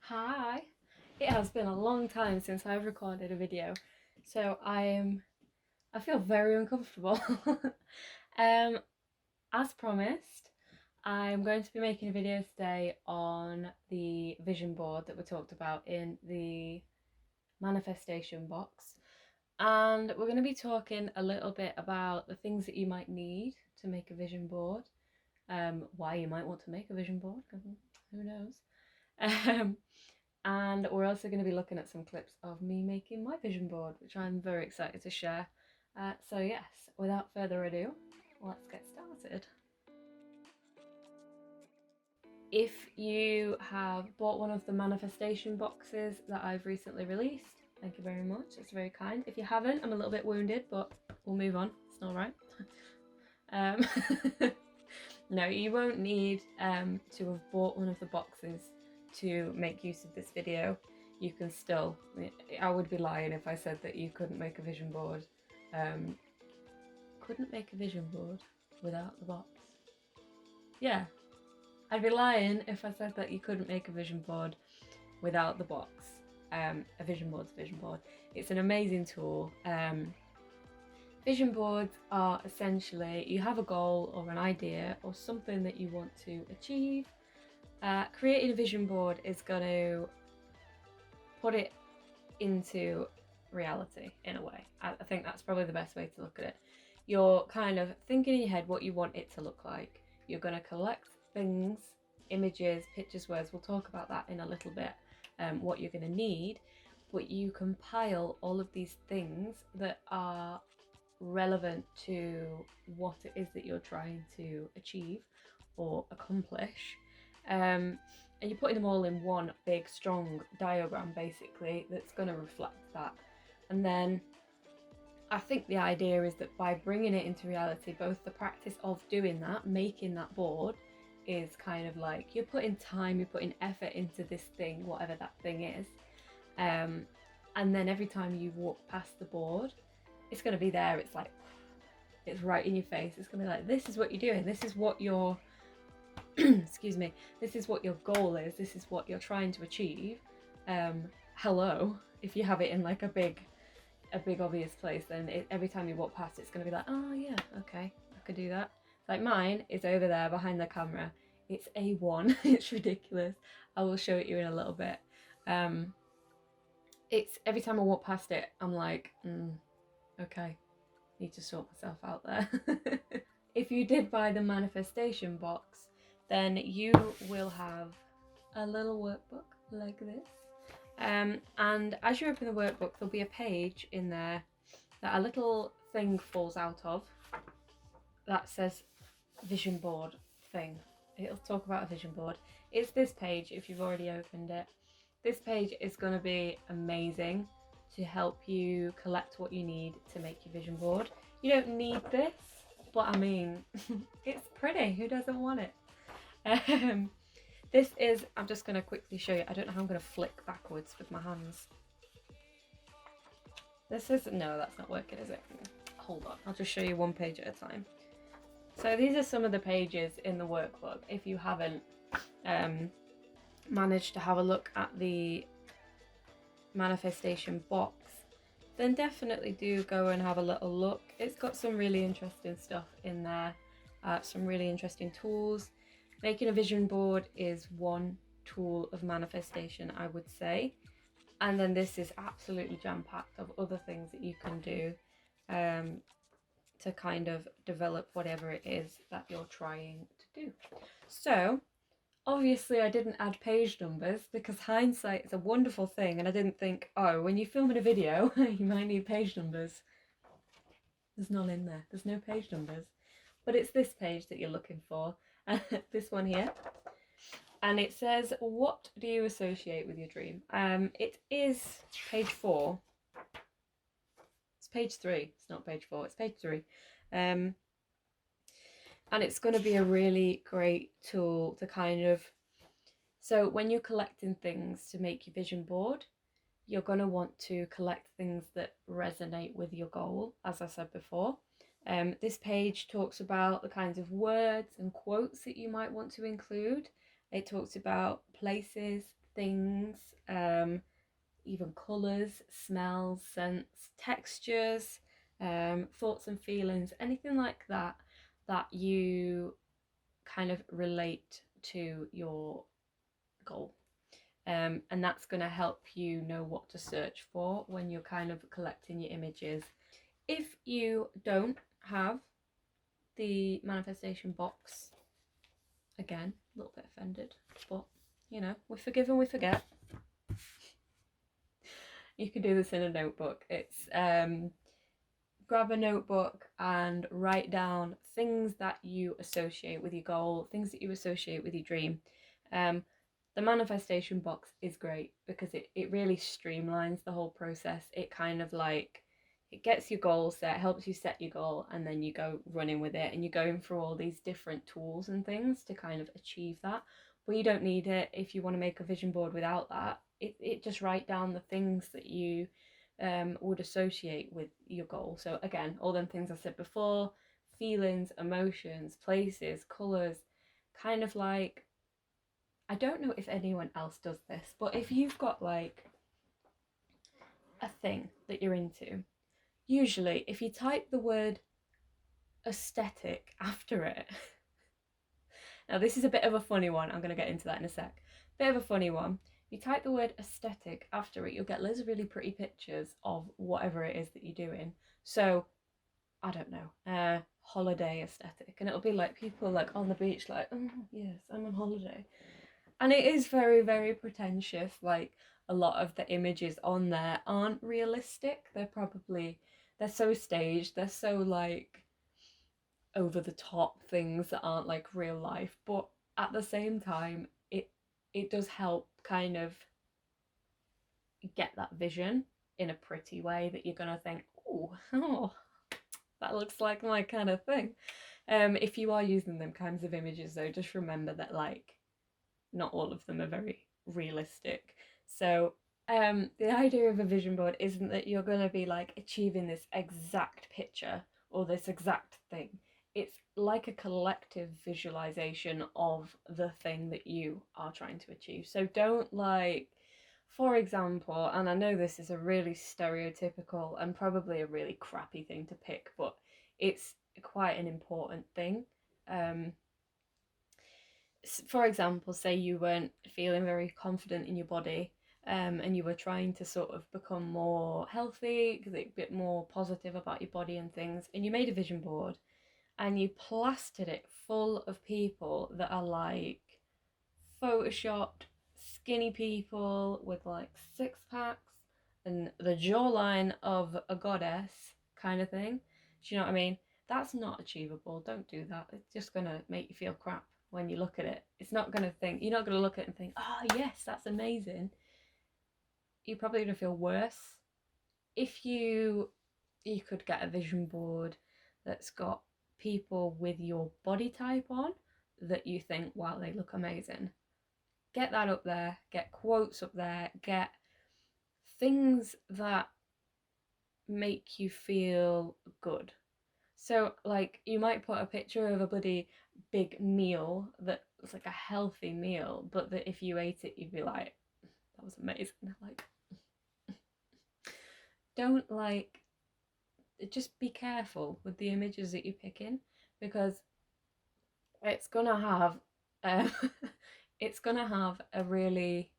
Hi! It has been a long time since I've recorded a video, so I feel very uncomfortable. um, as promised, I'm going to be making a video today on the vision board that we talked about in the manifestation box, and we're going to be talking a little bit about the things that you might need to make a vision board, why you might want to make a vision board, who knows. And we're also going to be looking at some clips of me making my vision board, which I'm very excited to share. So yes, without further ado, let's get started. If you have bought one of the manifestation boxes that I've recently released, thank you very much, it's very kind. If you haven't, I'm a little bit wounded, but we'll move on, it's all right. No, you won't need to have bought one of the boxes to make use of this video. You can still, I would be lying if I said that you couldn't make a vision board. Couldn't make a vision board without the box. Yeah, I'd be lying if I said that you couldn't make a vision board without the box. A vision board's a vision board. It's an amazing tool. Vision boards are essentially, you have a goal or an idea or something that you want to achieve. Creating a vision board is going to put it into reality in a way. I think that's probably the best way to look at it. You're kind of thinking in your head what you want it to look like. You're going to collect things, images, pictures, words. We'll talk about that in a little bit, what you're going to need. But you compile all of these things that are relevant to what it is that you're trying to achieve or accomplish, and you're putting them all in one big strong diagram basically that's going to reflect that. And then I think the idea is that by bringing it into reality, both the practice of doing that, making that board, is kind of like you're putting time, you're putting effort into this thing, whatever that thing is, and then every time you walk past the board, it's going to be there. It's like, it's right in your face. It's going to be like, this is what you're doing. This is what your, excuse me, this is what your goal is. This is what you're trying to achieve. Hello. If you have it in like a big obvious place, then every time you walk past, it's going to be like, oh yeah, okay, I could do that. Like mine is over there behind the camera. It's A1. It's ridiculous. I will show it you in a little bit. It's every time I walk past it, I'm like, okay, need to sort myself out there. If you did buy the manifestation box, then you will have a little workbook like this. And as you open the workbook, there'll be a page in there that a little thing falls out of that says vision board thing. It'll talk about a vision board. It's this page if you've already opened it. This page is going to be amazing to help you collect what you need to make your vision board. You don't need this, but I mean, it's pretty. Who doesn't want it? This is, I'm just going to quickly show you. I don't know how I'm going to flick backwards with my hands. This is, no, that's not working, is it? Hold on, I'll just show you one page at a time. So these are some of the pages in the workbook. If you haven't managed to have a look at the manifestation box, then definitely do go and have a little look. It's got some really interesting stuff in there, some really interesting tools. Making a vision board is one tool of manifestation, I would say, and then this is absolutely jam-packed of other things that you can do to kind of develop whatever it is that you're trying to do. So obviously I didn't add page numbers because hindsight is a wonderful thing, and I didn't think, oh, when you're filming a video you might need page numbers. There's none in there, there's no page numbers, but it's this page that you're looking for, this one here, and it says, what do you associate with your dream? It is page 4. It's page 3, it's not page 4, it's page 3. And it's going to be a really great tool to kind of, so when you're collecting things to make your vision board, you're going to want to collect things that resonate with your goal, as I said before. This page talks about the kinds of words and quotes that you might want to include. It talks about places, things, even colours, smells, scents, textures, thoughts and feelings, anything like that that you kind of relate to your goal. And that's going to help you know what to search for when you're kind of collecting your images. If you don't have the manifestation box, again, a little bit offended, but you know, we forgive and we forget. You can do this in a notebook. It's grab a notebook and write down things that you associate with your goal, things that you associate with your dream. The manifestation box is great because it really streamlines the whole process. It kind of like, it gets your goal set, helps you set your goal, and then you go running with it, and you're going through all these different tools and things to kind of achieve that. But you don't need it if you want to make a vision board without that. It just write down the things that you would associate with your goal. So again, all them things I said before, feelings, emotions, places, colours, kind of like, I don't know if anyone else does this, but if you've got like a thing that you're into, usually if you type the word aesthetic after it, now this is a bit of a funny one, I'm going to get into that in a sec, bit of a funny one. If you type the word aesthetic after it, you'll get loads of really pretty pictures of whatever it is that you're doing. So I don't know, holiday aesthetic, and it'll be like people like on the beach like, oh yes, I'm on holiday. And it is very, very pretentious. Like, a lot of the images on there aren't realistic. They're so staged, they're so like over the top things that aren't like real life. But at the same time, it does help kind of get that vision in a pretty way that you're gonna think, oh, that looks like my kind of thing. If you are using them kinds of images though, just remember that like not all of them are very realistic. So the idea of a vision board isn't that you're going to be like achieving this exact picture or this exact thing. It's like a collective visualization of the thing that you are trying to achieve. So don't like, for example, and I know this is a really stereotypical and probably a really crappy thing to pick, but it's quite an important thing. For example, say you weren't feeling very confident in your body, and you were trying to sort of become more healthy, a bit more positive about your body and things, and you made a vision board and you plastered it full of people that are like photoshopped skinny people with like six packs and the jawline of a goddess kind of thing. Do you know what I mean? That's not achievable. Don't do that. It's just gonna make you feel crap when you look at it. It's not gonna think, you're not gonna look at it and think, oh yes, that's amazing. You're probably gonna feel worse. If you could get a vision board that's got people with your body type on that you think, wow, they look amazing. Get that up there, get quotes up there, get things that make you feel good. So, like, you might put a picture of a bloody big meal that was like a healthy meal, but that if you ate it, you'd be like, that was amazing. Like, don't like, just be careful with the images that you're picking because it's gonna have, it's gonna have a really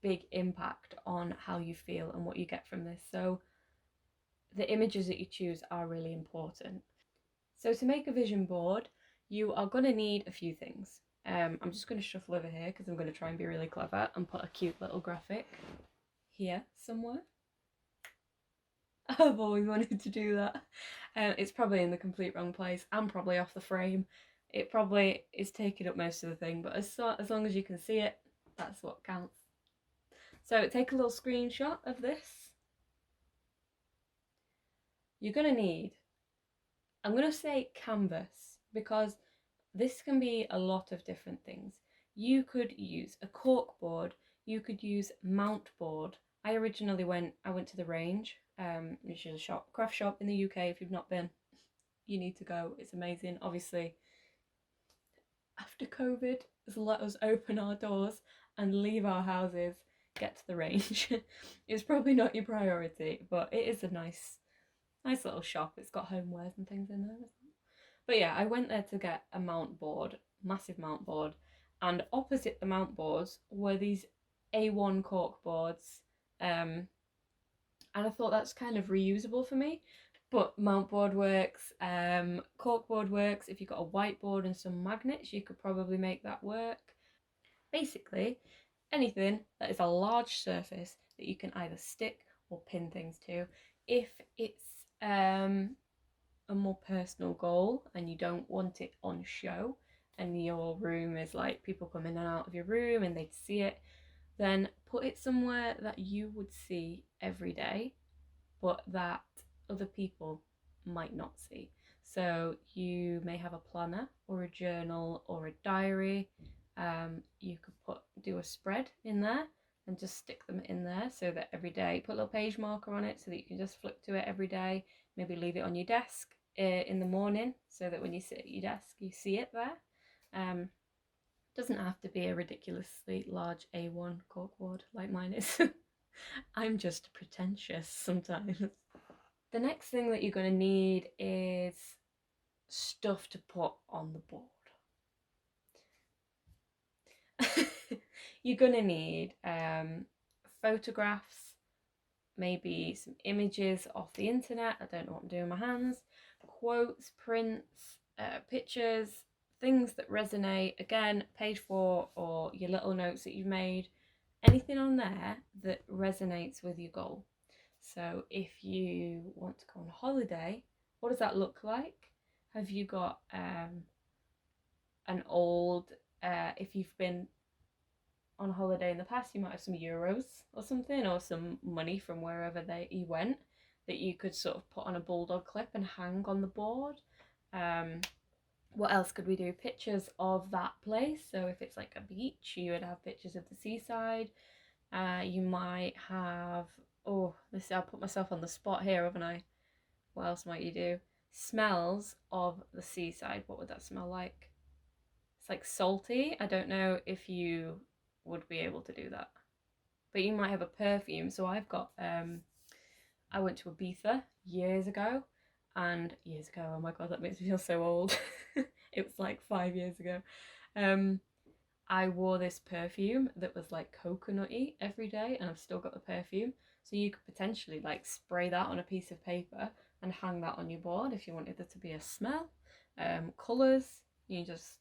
big impact on how you feel and what you get from this. So the images that you choose are really important. So to make a vision board, you are going to need a few things. I'm just going to shuffle over here because I'm going to try and be really clever and put a cute little graphic here somewhere. I've always wanted to do that. It's probably in the complete wrong place. I'm probably off the frame. It probably is taking up most of the thing, but as long as you can see it, that's what counts. So take a little screenshot of this. You're going to need, I'm going to say canvas because this can be a lot of different things. You could use a cork board, you could use mount board. I went to the Range, which is a craft shop in the UK. If you've not been, you need to go. It's amazing. Obviously, after COVID has let us open our doors and leave our houses, get to the range. It's probably not your priority, but it is a nice little shop. It's got homewares and things in there. But yeah, I went there to get a mount board, massive mount board, and opposite the mount boards were these A1 cork boards. And I thought that's kind of reusable for me. But mount board works, cork board works. If you've got a whiteboard and some magnets, you could probably make that work. Basically, anything that is a large surface that you can either stick or pin things to. If it's a more personal goal and you don't want it on show and your room is like people come in and out of your room and they'd see it, then put it somewhere that you would see every day but that other people might not see. So you may have a planner or a journal or a diary. You could do a spread in there and just stick them in there so that every day, put a little page marker on it so that you can just flip to it every day. Maybe leave it on your desk in the morning so that when you sit at your desk you see it there. Doesn't have to be a ridiculously large A1 corkboard like mine is. I'm just pretentious sometimes. The next thing that you're going to need is stuff to put on the board. You're going to need photographs, maybe some images off the internet. I don't know what I'm doing with my hands. Quotes, prints, pictures, things that resonate. Again, page 4 or your little notes that you've made. Anything on there that resonates with your goal. So if you want to go on holiday, what does that look like? Have you got an old, if you've been on holiday in the past, you might have some euros or something, or some money from wherever you went that you could sort of put on a bulldog clip and hang on the board. What else could we do? Pictures of that place. So if it's like a beach, you would have pictures of the seaside. You might have, I'll put myself on the spot here, haven't I? What else might you do? Smells of the seaside. What would that smell like? It's like salty. I don't know if you would be able to do that. But you might have a perfume. So I've got, I went to Ibiza years ago. Oh my God, that makes me feel so old. It was like 5 years ago. I wore this perfume that was like coconutty every day, and I've still got the perfume. So you could potentially like spray that on a piece of paper and hang that on your board if you wanted there to be a smell. Colours, you just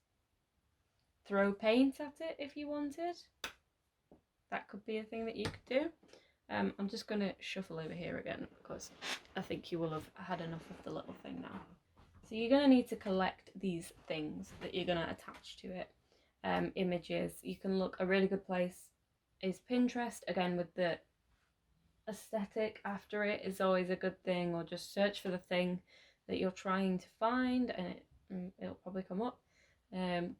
throw paint at it if you wanted. That could be a thing that you could do. I'm just going to shuffle over here again because I think you will have had enough of the little thing now. So you're going to need to collect these things that you're going to attach to it. Images. You can look, a really good place is Pinterest, again with the aesthetic after it is always a good thing, or just search for the thing that you're trying to find and it'll probably come up.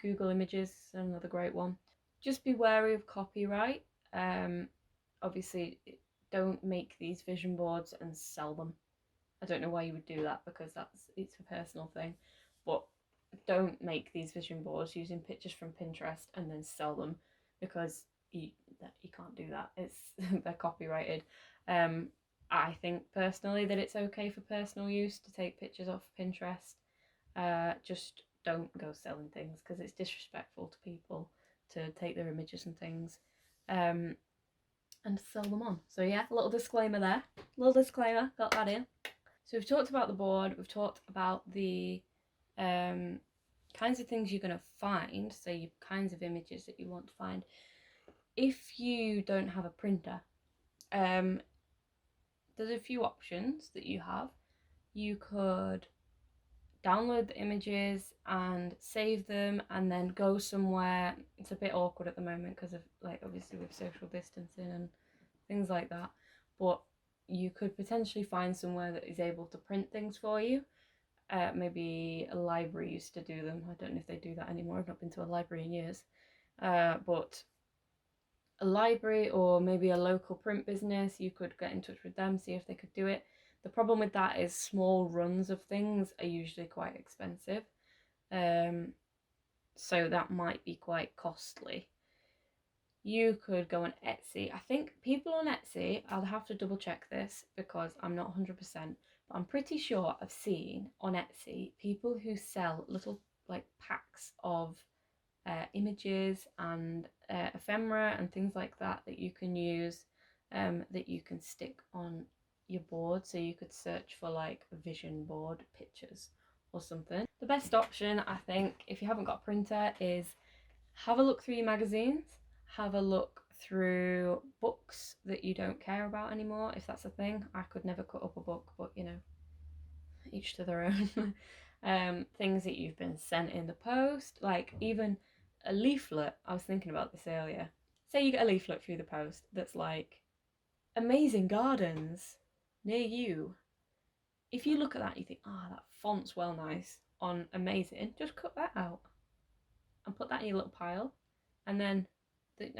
Google Images is another great one. Just be wary of copyright. Obviously don't make these vision boards and sell them. I don't know why you would do that because it's a personal thing, but don't make these vision boards using pictures from Pinterest and then sell them because you can't do that. They're copyrighted. I think personally that it's okay for personal use to take pictures off Pinterest. Just don't go selling things because it's disrespectful to people to take their images and things and sell them on. So yeah, a little disclaimer there. Little disclaimer, got that in. So we've talked about the board, we've talked about the kinds of things you're going to find, so your kinds of images that you want to find. If you don't have a printer, there's a few options that you have. You could download the images and save them and then go somewhere. It's a bit awkward at the moment because of like obviously with social distancing and things like that, but you could potentially find somewhere that is able to print things for you. Maybe a library used to do them. I don't know if they do that anymore. I've not been to a library in years. But a library or maybe a local print business, you could get in touch with them, see if they could do it. The problem with that is small runs of things are usually quite expensive. So that might be quite costly. You could go on Etsy. I think people on Etsy, I'll have to double check this because I'm not 100%, but I'm pretty sure I've seen on Etsy people who sell little like packs of images and ephemera and things like that that you can use, that you can stick on your board. So you could search for like vision board pictures or something. The best option, I think, if you haven't got a printer, is have a look through your magazines, have a look through books that you don't care about anymore, if that's a thing. I could never cut up a book, but you know, each to their own. Things that you've been sent in the post, like even a leaflet. I was thinking about this earlier. Say you get a leaflet through the post that's like amazing gardens near you. If you look at that, you think, oh, that font's well nice on amazing, just cut that out and put that in your little pile. And then,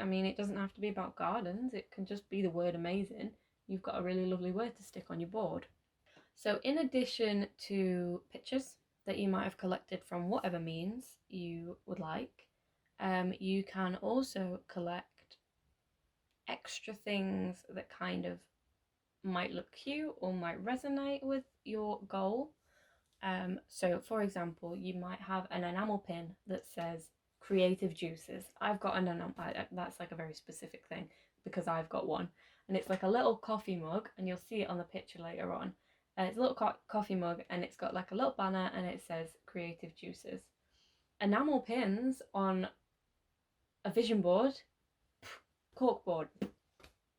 I mean, it doesn't have to be about gardens, it can just be the word amazing. You've got a really lovely word to stick on your board. So in addition to pictures that you might have collected from whatever means you would like, you can also collect extra things that kind of might look cute or might resonate with your goal. So for example, you might have an enamel pin that says creative juices. I've got an enamel, that's like a very specific thing because I've got one, and it's like a little coffee mug, and you'll see it on the picture later on. It's a little coffee mug, and it's got like a little banner, and it says creative juices. Enamel pins on a vision board, cork board,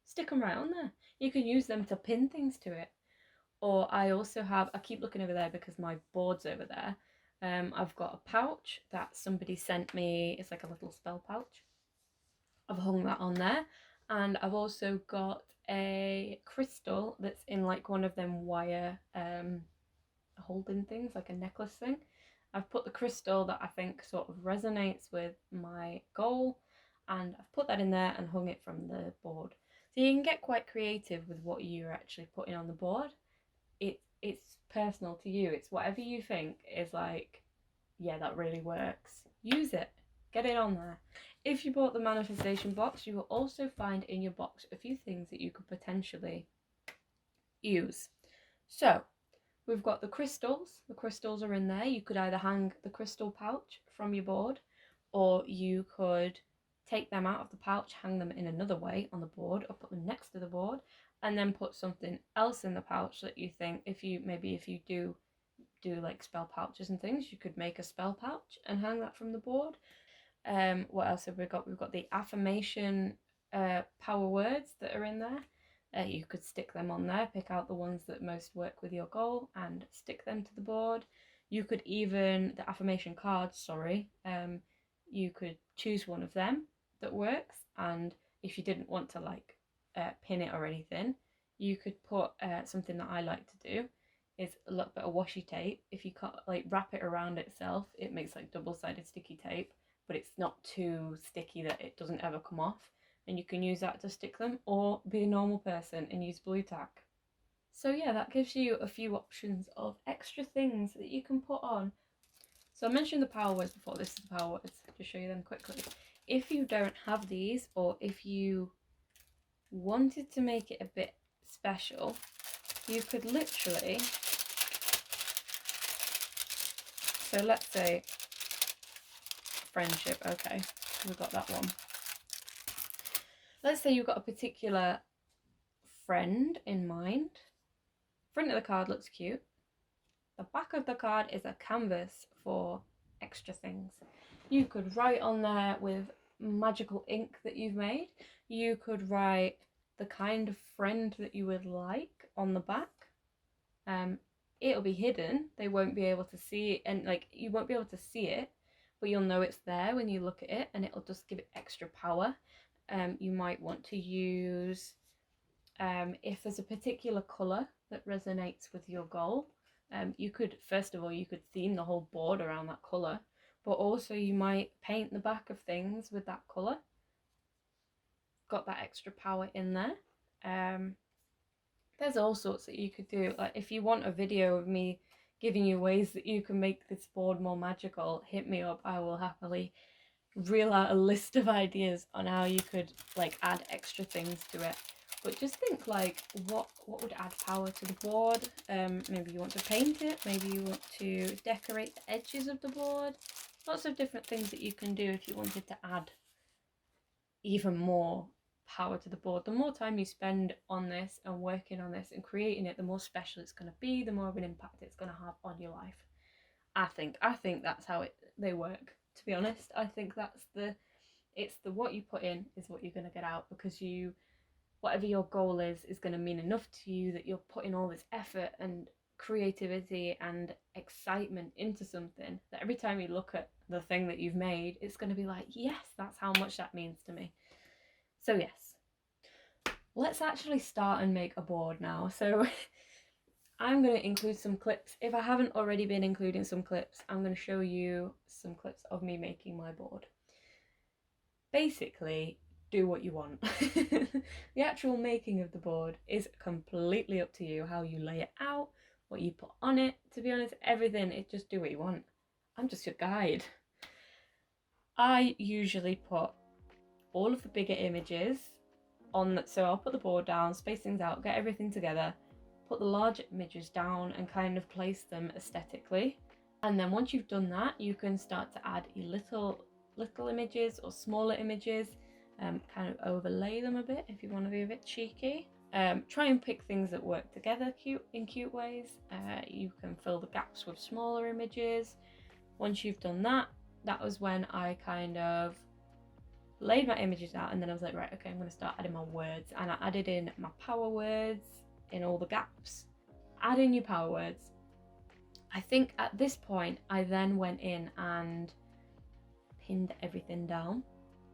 stick them right on there. You can use them to pin things to it. Or I also have, I keep looking over there because my board's over there. I've got a pouch that somebody sent me. It's like a little spell pouch. I've hung that on there. And I've also got a crystal that's in like one of them wire holding things, like a necklace thing. I've put the crystal that I think sort of resonates with my goal, and I've put that in there and hung it from the board. So you can get quite creative with what you're actually putting on the board. It's personal to you. It's whatever you think is like, yeah, that really works. Use it. Get it on there. If you bought the manifestation box, you will also find in your box a few things that you could potentially use. So we've got the crystals. The crystals are in there. You could either hang the crystal pouch from your board, or you could take them out of the pouch, hang them in another way on the board, or put them next to the board, and then put something else in the pouch that you think, if you do like spell pouches and things, you could make a spell pouch and hang that from the board. What else have we got? We've got the affirmation power words that are in there. You could stick them on there, pick out the ones that most work with your goal and stick them to the board. You could even, the affirmation cards, sorry, you could choose one of them that works, and if you didn't want to like pin it or anything, you could put something that I like to do is a little bit of washi tape. If you can't like wrap it around itself, it makes like double-sided sticky tape, but it's not too sticky that it doesn't ever come off, and you can use that to stick them, or be a normal person and use blue tack. So yeah, that gives you a few options of extra things that you can put on. So I mentioned the power words before. This is the power words, to show you them quickly. If you don't have these, or if you wanted to make it a bit special, you could literally, so let's say friendship, okay, we've got that one. Let's say you've got a particular friend in mind. Front of the card looks cute. The back of the card is a canvas for extra things. You could write on there with magical ink that you've made. You could write the kind of friend that you would like on the back. It'll be hidden. They won't be able to see it, and like you won't be able to see it, but you'll know it's there when you look at it, and it'll just give it extra power. You might want to use, if there's a particular colour that resonates with your goal, you could, first of all, you could theme the whole board around that colour, but also you might paint the back of things with that colour. Got that extra power in there. There's all sorts that you could do. Like if you want a video of me giving you ways that you can make this board more magical, hit me up. I will happily reel out a list of ideas on how you could like add extra things to it. But just think like what would add power to the board. Maybe you want to paint it, maybe you want to decorate the edges of the board. Lots of different things that you can do if you wanted to add even more power to the board. The more time you spend on this and working on this and creating it, the more special it's going to be, the more of an impact it's going to have on your life. I think that's how they work, to be honest. I think that's it's the what you put in is what you're going to get out, because whatever your goal is going to mean enough to you that you're putting all this effort and creativity and excitement into something that every time you look at the thing that you've made, it's going to be like, yes, that's how much that means to me. So yes, let's actually start and make a board now. So I'm going to include some clips. If I haven't already been including some clips, I'm going to show you some clips of me making my board. Basically, do what you want. The actual making of the board is completely up to you, how you lay it out, what you put on it. To be honest, everything, it's just do what you want. I'm just your guide. I usually put all of the bigger images on, so I'll put the board down, space things out, get everything together, put the large images down and kind of place them aesthetically. And then once you've done that, you can start to add your little images or smaller images, kind of overlay them a bit if you want to be a bit cheeky. Try and pick things that work together in cute ways. You can fill the gaps with smaller images. Once you've done that, that was when I kind of laid my images out, and then I was like, right, okay, I'm going to start adding my words. And I added in my power words in all the gaps. Add in your power words. I think at this point I then went in and pinned everything down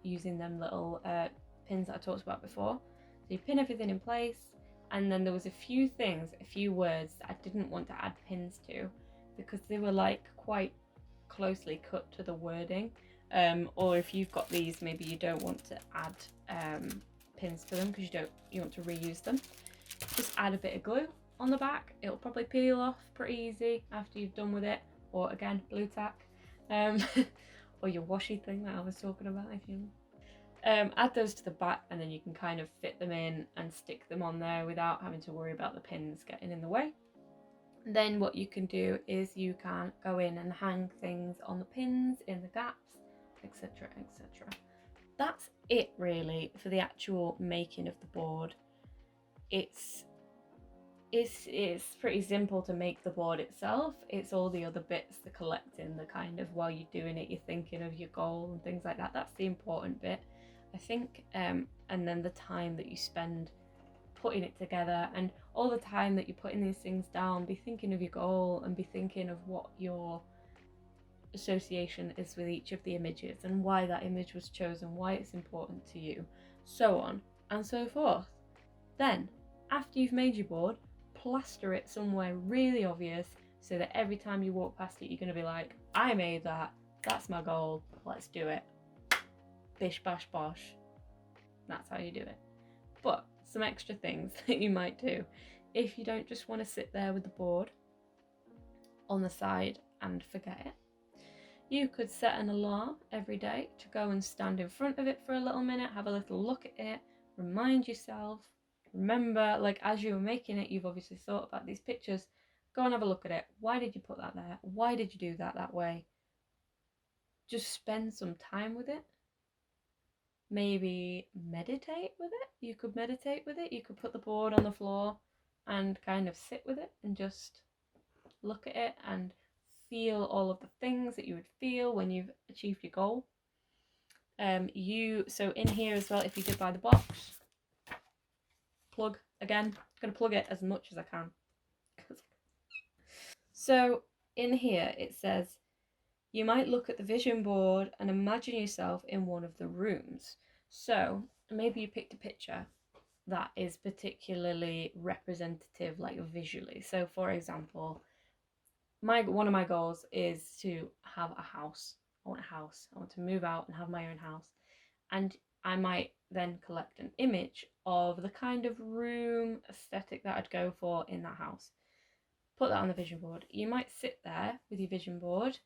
using them little pins that I talked about before. So you pin everything in place, and then there was a few words that I didn't want to add pins to because they were like quite closely cut to the wording. Or if you've got these, maybe you don't want to add pins to them because you want to reuse them. Just add a bit of glue on the back. It'll probably peel off pretty easy after you've done with it, or again, glue tack, or your washi thing that I was talking about. If you add those to the back, and then you can kind of fit them in and stick them on there without having to worry about the pins getting in the way. Then what you can do is you can go in and hang things on the pins in the gaps, etc, etc. That's it really for the actual making of the board. It's pretty simple to make the board itself. It's all the other bits, the collecting, the kind of while you're doing it, you're thinking of your goal and things like that. That's the important bit, I think. And then the time that you spend putting it together, and all the time that you're putting these things down, be thinking of your goal and be thinking of what your association is with each of the images and why that image was chosen, why it's important to you, so on and so forth. Then, after you've made your board, plaster it somewhere really obvious so that every time you walk past it, you're going to be like, I made that, that's my goal, let's do it. Bish bash bosh. That's how you do it. But some extra things that you might do if you don't just want to sit there with the board on the side and forget it. You could set an alarm every day to go and stand in front of it for a little minute, have a little look at it, remind yourself. Remember, like as you were making it, you've obviously thought about these pictures. Go and have a look at it. Why did you put that there? Why did you do that way? Just spend some time with it. Maybe meditate with it. You could meditate with it. You could put the board on the floor and kind of sit with it and just look at it and feel all of the things that you would feel when you've achieved your goal. So in here as well, if you did buy the box, plug again. I'm going to plug it as much as I can. So in here it says, you might look at the vision board and imagine yourself in one of the rooms. So maybe you picked a picture that is particularly representative, like visually. So for example, one of my goals is to have a house. I want a house. I want to move out and have my own house. And I might then collect an image of the kind of room aesthetic that I'd go for in that house. Put that on the vision board. You might sit there with your vision board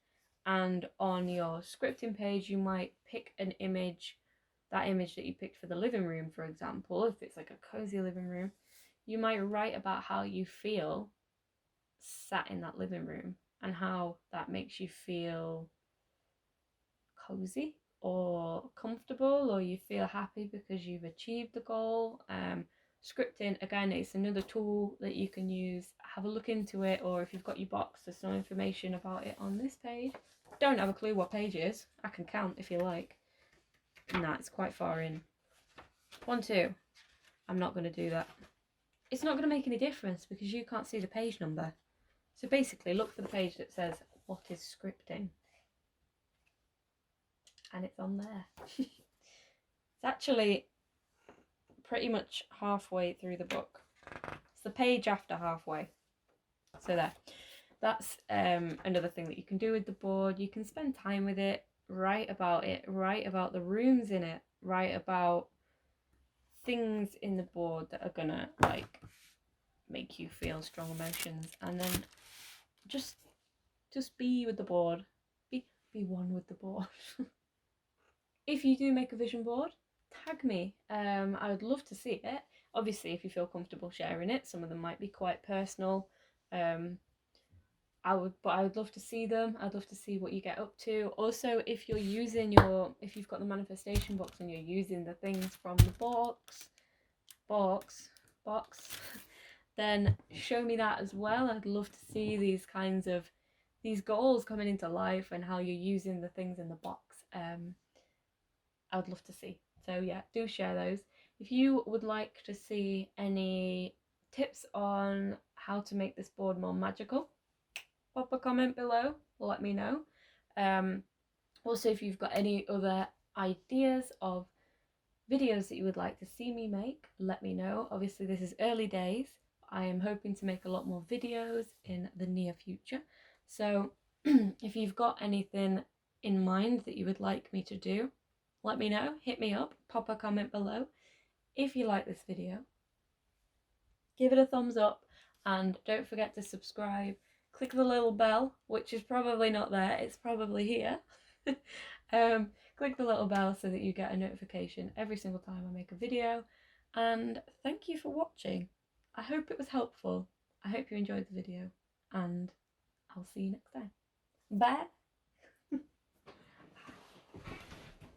and on your scripting page you might pick an image, that image that you picked for the living room, for example. If it's like a cozy living room, you might write about how you feel sat in that living room and how that makes you feel cozy or comfortable, or you feel happy because you've achieved the goal. Scripting, again, it's another tool that you can use. Have a look into it, or if you've got your box, there's some information about it on this page. Don't have a clue what page it is. I can count if you like. Nah, it's quite far in. 1, 2. I'm not going to do that. It's not going to make any difference because you can't see the page number. So basically, look for the page that says, what is scripting? And it's on there. It's actually pretty much halfway through the book. It's the page after halfway. So there. That's another thing that you can do with the board. You can spend time with it, write about the rooms in it, write about things in the board that are gonna like make you feel strong emotions, and then just be with the board. Be one with the board. If you do make a vision board, tag me. I would love to see it. Obviously, if you feel comfortable sharing it, some of them might be quite personal. I would love to see them. I'd love to see what you get up to. Also, if you're using if you've got the manifestation box and you're using the things from the box, then show me that as well. I'd love to see these goals coming into life and how you're using the things in the box. I would love to see. So yeah, do share those. If you would like to see any tips on how to make this board more magical, pop a comment below, let me know. Also, if you've got any other ideas of videos that you would like to see me make, let me know. Obviously, this is early days. I am hoping to make a lot more videos in the near future. So if you've got anything in mind that you would like me to do, let me know. Hit me up, pop a comment below. If you like this video, give it a thumbs up, and don't forget to subscribe. Click the little bell, which is probably not there, it's probably here. Click the little bell so that you get a notification every single time I make a video. And thank you for watching. I hope it was helpful. I hope you enjoyed the video, and I'll see you next time. Bye!